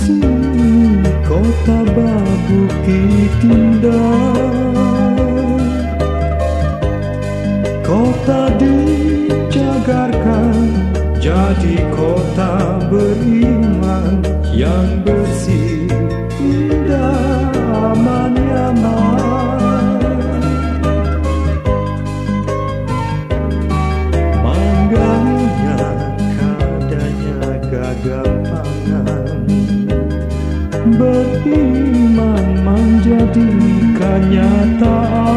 sini kota Bukit Indah, kota dijagarkan jadi kota beriman yang bersih, indah, aman, nyaman. Mangganya kadanya gagap pangan, beriman menjadi kenyataan.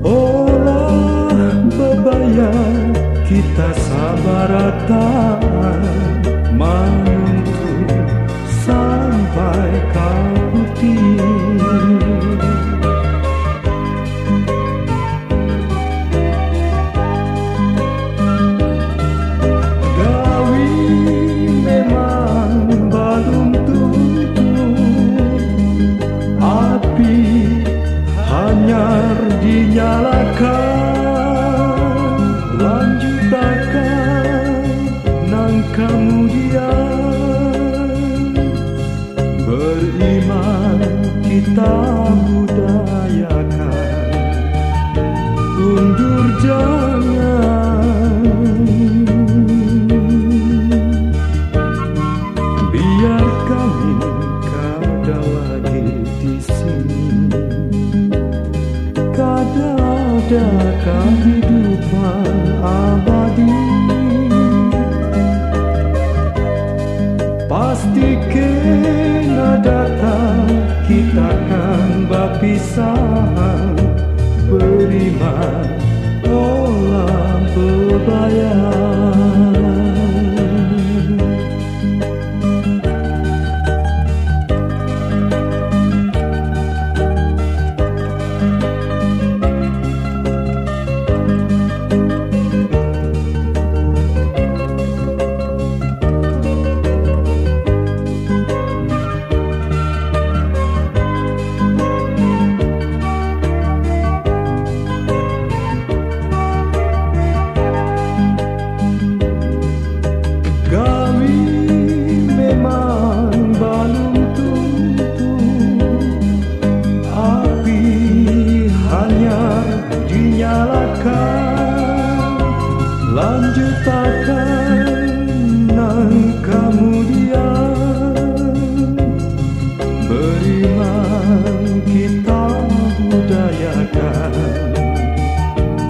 Olah bebaya kita sabar tahan, menuntut sampai kau putih. Gawi memang belum tutup, api hanyar dinyalakan, lanjutkan nang kemudian. Beriman kita budayakan, undur jangan. Biar kami kada lagi di sini, kada ada kehidupan abadi. Pasti kena datang, kita kan berpisahan. Beriman olah bebaya. Lanjutkan nang kemudian. Beriman kita budayakan,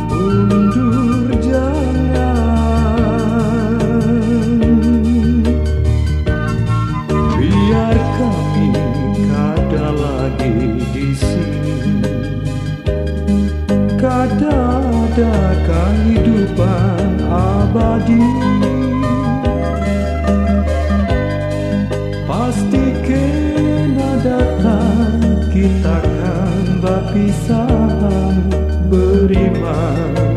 undur jangan. Biar kami kada lagi di sini, kada ada kehidupan abadi. Pasti kena datang, kita kan berpisahan. Beriman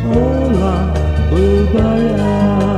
olah bebaya.